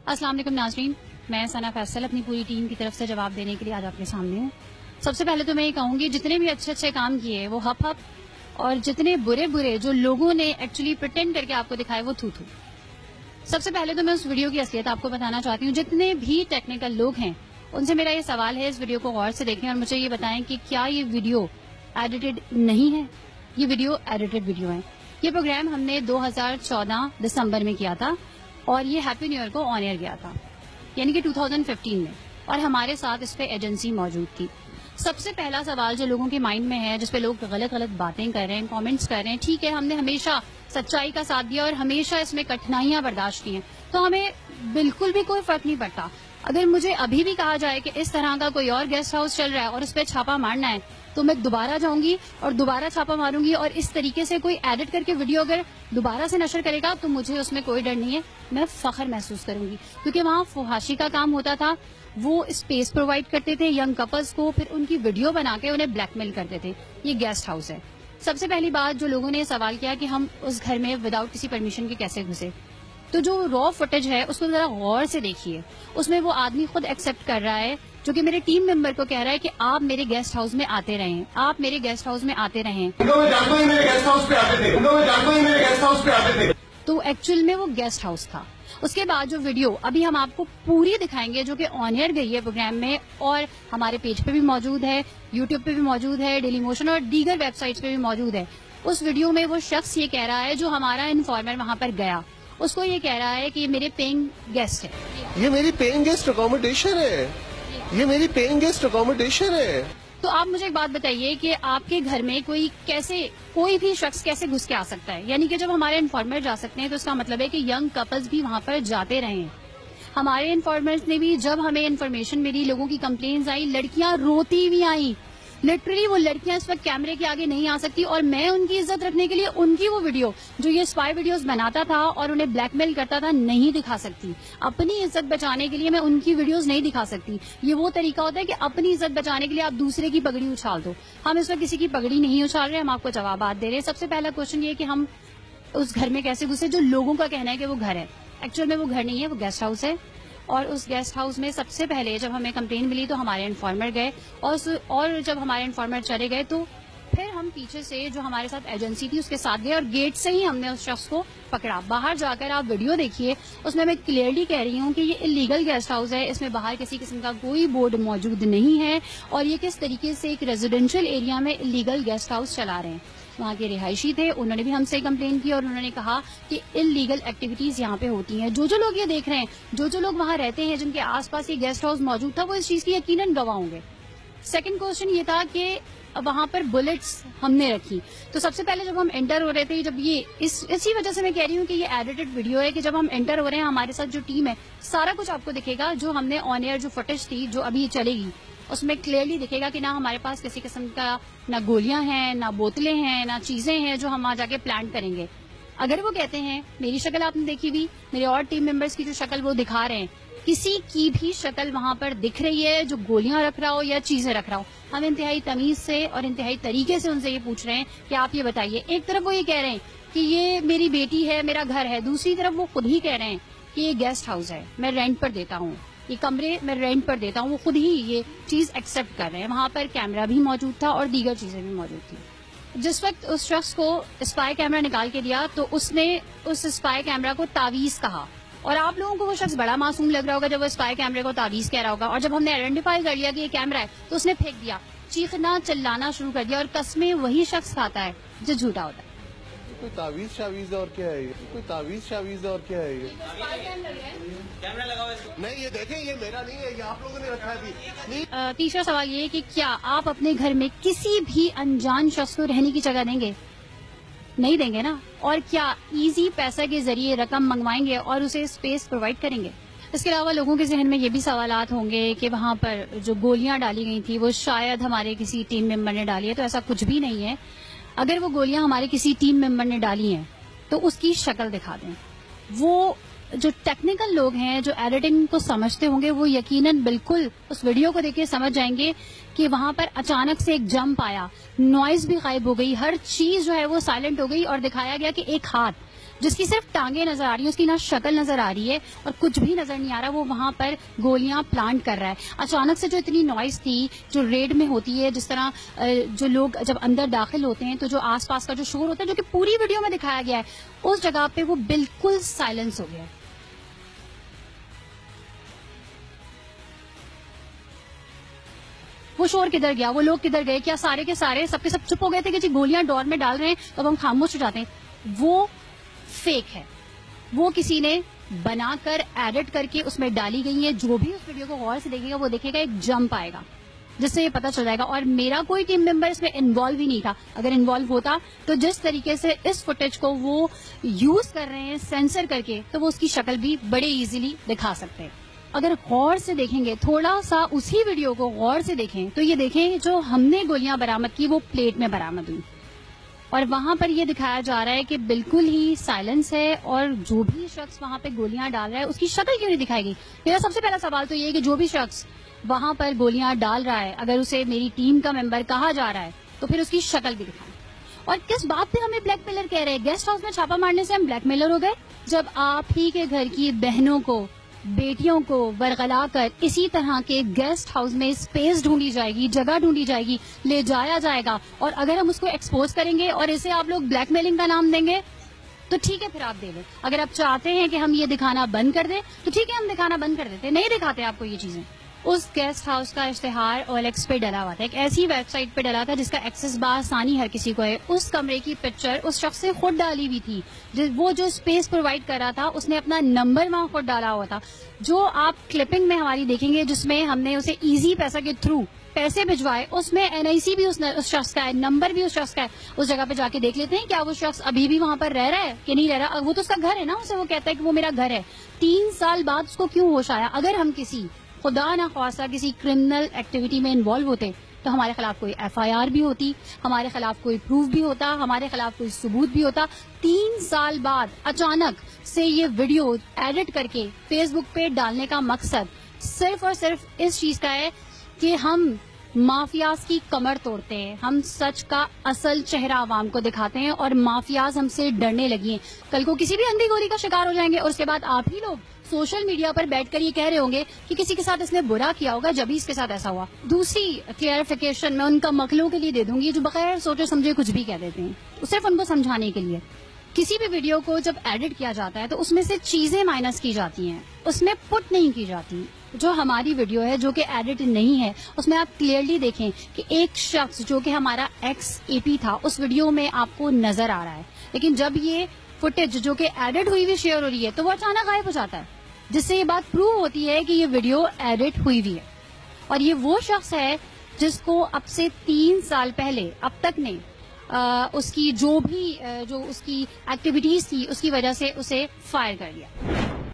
السلام علیکم ناظرین، میں ثنا فیصل اپنی پوری ٹیم کی طرف سے جواب دینے کے لیے آج آپ کے سامنے ہوں۔ سب سے پہلے تو میں یہ کہوں گی جتنے بھی اچھے اچھے کام کیے وہ ہپ ہپ، اور جتنے برے برے جو لوگوں نے ایکچولی پریٹینڈ کر کے آپ کو دکھائے وہ تھو تھو۔ سب سے پہلے تو میں اس ویڈیو کی اصلیت آپ کو بتانا چاہتی ہوں۔ جتنے بھی ٹیکنیکل لوگ ہیں ان سے میرا یہ سوال ہے، اس ویڈیو کو غور سے دیکھیں اور مجھے یہ بتائیں کہ کیا یہ ویڈیو ایڈیٹڈ نہیں ہے؟ یہ ویڈیو ایڈیٹڈ ویڈیو ہے۔ یہ پروگرام ہم نے 2014 دسمبر میں کیا تھا اور یہ ہیپی نیو ایئر کو آن ایئر گیا تھا، یعنی کہ 2015 میں، اور ہمارے ساتھ اس پہ ایجنسی موجود تھی۔ سب سے پہلا سوال جو لوگوں کے مائنڈ میں ہے، جس پہ لوگ غلط غلط باتیں کر رہے ہیں، کامنٹس کر رہے ہیں، ٹھیک ہے ہم نے ہمیشہ سچائی کا ساتھ دیا اور ہمیشہ اس میں کٹھنائیاں برداشت کی ہیں، تو ہمیں بالکل بھی کوئی فرق نہیں پڑتا۔ اگر مجھے ابھی بھی کہا جائے کہ اس طرح کا کوئی اور گیسٹ ہاؤس چل رہا ہے اور اس پہ چھاپا مارنا ہے تو میں دوبارہ جاؤں گی اور دوبارہ چھاپا ماروں گی، اور اس طریقے سے کوئی ایڈٹ کر کے ویڈیو اگر دوبارہ سے نشر کرے گا تو مجھے اس میں کوئی ڈر نہیں ہے، میں فخر محسوس کروں گی، کیونکہ وہاں فحاشی کا کام ہوتا تھا۔ وہ اسپیس پرووائڈ کرتے تھے ینگ کپلز کو، پھر ان کی ویڈیو بنا کے انہیں بلیک میل کرتے تھے۔ یہ گیسٹ ہاؤس ہے۔ سب سے پہلی بات جو لوگوں نے سوال کیا کہ ہم اس گھر میں وداؤٹ کسی پرمیشن کے کیسے گھسے، تو جو را فوٹیج ہے اس کو ذرا غور سے دیکھیے۔ اس میں وہ آدمی خود ایکسپٹ کر رہا ہے جو کہ میرے ٹیم ممبر کو کہہ رہا ہے کہ آپ میرے گیسٹ ہاؤس میں آتے رہیں، آپ میرے گیسٹ ہاؤس میں آتے رہیں۔ تو ایکچوئل میں وہ گیسٹ ہاؤس تھا۔ اس کے بعد جو ویڈیو ابھی ہم آپ کو پوری دکھائیں گے جو کہ آن ایئر گئی ہے پروگرام میں، اور ہمارے پیج پہ بھی موجود ہے، یوٹیوب پہ بھی موجود ہے، ڈیلی موشن اور دیگر ویب سائٹس پہ بھی موجود ہے۔ اس ویڈیو میں وہ شخص یہ کہہ رہا ہے جو ہمارا انفارمر وہاں پر گیا، اس کو یہ کہہ رہا ہے کہ یہ میرے پینگ گیسٹ ہے، یہ میری پینگ گیسٹ اکوموڈیشن ہے، یہ میری پینگ گیسٹ اکوموڈیشن ہے۔ تو آپ مجھے ایک بات بتائیے کہ آپ کے گھر میں کوئی بھی شخص کیسے گھس کے آ سکتا ہے؟ یعنی کہ جب ہمارے انفارمر جا سکتے ہیں تو اس کا مطلب ہے کہ ینگ کپلز بھی وہاں پر جاتے رہے ہیں۔ ہمارے انفارمرز نے بھی، جب ہمیں انفارمیشن ملی، لوگوں کی کمپلینز آئی، لڑکیاں روتی بھی آئیں، لٹرلی وہ لڑکیاں اس وقت کیمرے کے آگے نہیں آ سکتی، اور میں ان کی عزت رکھنے کے لیے ان کی وہ ویڈیو جو یہ اسپائی ویڈیوز بناتا تھا اور انہیں بلیک میل کرتا تھا نہیں دکھا سکتی۔ اپنی عزت بچانے کے لیے میں ان کی ویڈیوز نہیں دکھا سکتی۔ یہ وہ طریقہ ہوتا ہے کہ اپنی عزت بچانے کے لیے آپ دوسرے کی پگڑی اچھال دو۔ ہم اس وقت کسی کی پگڑی نہیں اچھال رہے، ہم آپ کو جوابات دے رہے ہیں۔ سب سے پہلا کوشچن یہ کہ ہم اس گھر میں کیسے گھسے جو لوگوں کا کہنا ہے کہ وہ گھر ہے، ایکچوئل میں وہ گھر نہیں ہے، وہ گیسٹ ہاؤس ہے۔ اور اس گیسٹ ہاؤس میں سب سے پہلے جب ہمیں کمپلین ملی تو ہمارے انفارمر گئے، اور جب ہمارے انفارمر چلے گئے تو پھر ہم پیچھے سے جو ہمارے ساتھ ایجنسی تھی اس کے ساتھ گئے اور گیٹ سے ہی ہم نے اس شخص کو پکڑا۔ باہر جا کر آپ ویڈیو دیکھیے، اس میں کلیئرلی کہہ رہی ہوں کہ یہ انلیگل گیسٹ ہاؤس ہے، اس میں باہر کسی قسم کا کوئی بورڈ موجود نہیں ہے، اور یہ کس طریقے سے ایک ریزیڈینشیل ایریا میں انلیگل گیسٹ ہاؤس چلا رہے ہیں۔ وہاں کے رہائشی تھے، انہوں نے بھی ہم سے کمپلین کی اور انہوں نے کہا کہ انلیگل ایکٹیویٹیز یہاں پہ ہوتی ہیں۔ جو لوگ یہ دیکھ رہے ہیں، جو لوگ وہاں رہتے ہیں، جن کے آس پاس یہ گیسٹ ہاؤس موجود تھا، وہ اس چیز کی یقیناً گواہ ہوں گے۔ سیکنڈ کوشچن یہ تھا کہ وہاں پر بلٹس ہم نے رکھی، تو سب سے پہلے جب ہم انٹر ہو رہے تھے، جب اسی وجہ سے میں کہہ رہی ہوں کہ یہ ایڈیٹڈ ویڈیو ہے، کہ جب ہم انٹر ہو رہے ہیں ہمارے ساتھ جو ٹیم ہے سارا کچھ آپ کو دکھے گا، جو ہم نے آن ایئر جو فوٹیج تھی جو ابھی چلے گی اس میں کلیئرلی دکھے گا کہ نہ ہمارے پاس کسی قسم کا نہ گولیاں ہیں، نہ بوتلیں ہیں، نہ چیزیں ہیں جو ہم وہاں جا کے پلانٹ کریں گے۔ اگر وہ کہتے ہیں، میری شکل آپ نے دیکھی بھی، میرے اور ٹیم ممبرس کی جو شکل وہ دکھا رہے ہیں، کسی کی بھی شکل وہاں پر دکھ رہی ہے جو گولیاں رکھ رہا ہو یا چیزیں رکھ رہا ہو، ہم انتہائی تمیز سے اور انتہائی طریقے سے ان سے یہ پوچھ رہے ہیں کہ آپ یہ بتائیے۔ ایک طرف وہ یہ کہہ رہے ہیں کہ یہ میری بیٹی ہے، میرا گھر ہے، دوسری طرف وہ خود ہی کہہ رہے ہیں کہ یہ گیسٹ ہاؤس ہے، میں رینٹ پر دیتا ہوں، یہ کمرے میں رینٹ پر دیتا ہوں۔ وہ خود ہی یہ چیز ایکسپٹ کر رہے ہیں۔ وہاں پر کیمرہ بھی موجود تھا اور دیگر چیزیں بھی موجود تھیں۔ جس وقت اس شخص کو اسپائی کیمرہ نکال کے دیا تو اس نے اس اسپائی کیمرہ کو تعویذ کہا، اور آپ لوگوں کو وہ شخص بڑا معصوم لگ رہا ہوگا جب وہ اسپائی کیمرے کو تعویذ کہہ رہا ہوگا، اور جب ہم نے آئیڈینٹیفائی کر لیا کہ یہ کیمرہ ہے تو اس نے پھینک دیا، چیخنا چلانا شروع کر دیا، اور قسمیں وہی شخص کھاتا ہے جو جھوٹا ہوتا ہے۔ کوئی تعویذ شاویز اور کیا ہے یہ؟ کوئی تعویذ شاویز اور کیا ہے یہ؟ نہیں، یہ دیکھیں، یہ میرا نہیں ہے، یہ آپ لوگوں نے رکھا ہے۔ تیسرا سوال یہ کہ کیا آپ اپنے گھر میں کسی بھی انجان شخص کو رہنے کی جگہ دیں گے؟ نہیں دیں گے نا۔ اور کیا ایزی پیسہ کے ذریعے رقم منگوائیں گے اور اسے اسپیس پرووائڈ کریں گے؟ اس کے علاوہ لوگوں کے ذہن میں یہ بھی سوالات ہوں گے کہ وہاں پر جو گولیاں ڈالی گئی تھی وہ شاید ہمارے کسی ٹیم ممبر نے ڈالی ہے، تو ایسا کچھ بھی نہیں ہے۔ اگر وہ گولیاں ہمارے کسی ٹیم ممبر نے ڈالی ہیں تو اس کی شکل دکھا دیں۔ وہ جو ٹیکنیکل لوگ ہیں جو ایڈیٹنگ کو سمجھتے ہوں گے وہ یقیناً بالکل اس ویڈیو کو دیکھ کے سمجھ جائیں گے کہ وہاں پر اچانک سے ایک جمپ آیا، نوائز بھی غائب ہو گئی، ہر چیز جو ہے وہ سائلنٹ ہو گئی، اور دکھایا گیا کہ ایک ہاتھ جس کی صرف ٹانگیں نظر آ رہی ہیں, اس کی نہ شکل نظر آ رہی ہے اور کچھ بھی نظر نہیں آ رہا, وہ وہاں پر گولیاں پلانٹ کر رہا ہے. اچانک سے جو اتنی نوائز تھی جو ریڈ میں ہوتی ہے, جس طرح جو لوگ جب اندر داخل ہوتے ہیں تو جو آس پاس کا جو شور ہوتا ہے, جو کہ پوری ویڈیو میں دکھایا گیا ہے, اس جگہ پہ وہ بالکل سائلنس ہو گیا. وہ شور کدھر گیا, وہ لوگ کدھر گئے, کیا سارے کے سارے سب کے سب چپ ہو گئے تھے کہ جی گولیاں ڈور میں ڈال رہے ہیں تو اب ہم خاموش ہو جاتے ہیں؟ وہ فیک ہے, وہ کسی نے بنا کر ایڈٹ کر کے اس میں ڈالی گئی ہے. جو بھی اس ویڈیو کو غور سے دیکھے گا وہ دیکھے گا ایک جمپ آئے گا جس سے یہ پتہ چل جائے گا. اور میرا کوئی ٹیم ممبر اس میں انوالو ہی نہیں تھا. اگر انوالو ہوتا تو جس طریقے سے اس فوٹیج کو وہ یوز کر رہے ہیں سینسر کر کے, تو وہ اس کی شکل بھی بڑے ایزیلی دکھا سکتے ہیں. اگر غور سے دیکھیں گے, تھوڑا سا اسی ویڈیو کو غور سے دیکھیں تو یہ دیکھیں جو ہم نے گولیاں برآمد کی وہ پلیٹ میں برآمد ہوئی, اور وہاں پر یہ دکھایا جا رہا ہے کہ بالکل ہی سائلنس ہے, اور جو بھی شخص وہاں پہ گولیاں ڈال رہا ہے اس کی شکل کیوں نہیں دکھائی گئی؟ میرا سب سے پہلا سوال تو یہ ہے کہ جو بھی شخص وہاں پر گولیاں ڈال رہا ہے, اگر اسے میری ٹیم کا ممبر کہا جا رہا ہے تو پھر اس کی شکل بھی دکھائیں. اور کس بات پہ ہمیں بلیک میلر کہہ رہے ہیں؟ گیسٹ ہاؤس میں چھاپا مارنے سے ہم بلیک میلر ہو گئے؟ جب آپ ہی کے گھر کی بہنوں کو, بیٹیوں کو ورغلا کر اسی طرح کے گیسٹ ہاؤس میں اسپیس ڈھونڈی جائے گی, جگہ ڈھونڈی جائے گی, لے جایا جائے گا, اور اگر ہم اس کو ایکسپوز کریں گے اور اسے آپ لوگ بلیک میلنگ کا نام دیں گے تو ٹھیک ہے, پھر آپ دے دیں. اگر آپ چاہتے ہیں کہ ہم یہ دکھانا بند کر دیں تو ٹھیک ہے, ہم دکھانا بند کر دیتے, نہیں دکھاتے آپ کو یہ چیزیں. اس گیسٹ ہاؤس کا اشتہار OLX پہ ڈلا ہوا تھا, ایک ایسی ویب سائٹ پہ ڈلا تھا جس کا ایکسس بآسانی ہر کسی کو ہے. اس کمرے کی پکچر اس شخص سے خود ڈالی ہوئی تھی, وہ جو اسپیس پرووائڈ کر رہا تھا اس نے اپنا نمبر وہاں خود ڈالا ہوا تھا. جو آپ کلپنگ میں ہماری دیکھیں گے جس میں ہم نے اسے ایزی پیسہ کے تھرو پیسے بھجوائے, اس میں NIC بھی اس شخص کا ہے, نمبر بھی اس شخص کا ہے. اس جگہ پہ جا کے دیکھ لیتے ہیں کیا وہ شخص ابھی بھی وہاں پر رہ رہا ہے کہ نہیں رہ رہا. وہ تو اس کا گھر ہے نا, اسے وہ کہتا ہے کہ وہ میرا گھر ہے. 3 سال بعد اس کو کیوں ہوش آیا؟ اگر ہم کسی خدا نہ خواستہ کسی کرمنل ایکٹیویٹی میں انوالو ہوتے تو ہمارے خلاف کوئی FIR بھی ہوتی, ہمارے خلاف کوئی پروف بھی ہوتا, ہمارے خلاف کوئی ثبوت بھی ہوتا. 3 سال بعد اچانک سے یہ ویڈیو ایڈٹ کر کے فیس بک پہ ڈالنے کا مقصد صرف اور صرف اس چیز کا ہے کہ ہم مافیاز کی کمر توڑتے ہیں, ہم سچ کا اصل چہرہ عوام کو دکھاتے ہیں, اور مافیاز ہم سے ڈرنے لگی ہیں. کل کو کسی بھی اندھی گولی کا شکار ہو جائیں گے اور اس کے بعد آپ ہی لوگ سوشل میڈیا پر بیٹھ کر یہ کہہ رہے ہوں گے کہ کسی کے ساتھ اس نے برا کیا ہوگا جبھی اس کے ساتھ ایسا ہوا. دوسری کلیئرفیکیشن میں ان کا مکلوں کے لیے دے دوں گی جو بغیر سوچے سمجھے کچھ بھی کہہ دیتے ہیں, صرف ان کو سمجھانے کے لیے. کسی بھی ویڈیو کو جب ایڈٹ کیا جاتا ہے تو اس میں سے چیزیں مائنس کی جاتی ہیں, اس میں پٹ نہیں کی جاتی. جو ہماری ویڈیو ہے جو کہ ایڈٹ نہیں ہے اس میں آپ کلیئرلی دیکھیں کہ ایک شخص جو کہ ہمارا XAP تھا اس ویڈیو میں آپ کو نظر آ رہا ہے, لیکن جب یہ فوٹیج جو کہ ایڈٹ ہوئی ہوئی شیئر ہو رہی ہے تو وہ اچانک غائب ہو جاتا ہے, جس سے یہ بات پروو ہوتی ہے کہ یہ ویڈیو ایڈٹ ہوئی ہوئی ہے. اور یہ وہ شخص ہے جس کو اب سے 3 سال پہلے اب تک نے اس کی جو بھی جو اس کی ایکٹیویٹیز تھی اس کی وجہ سے اسے فائر کر دیا.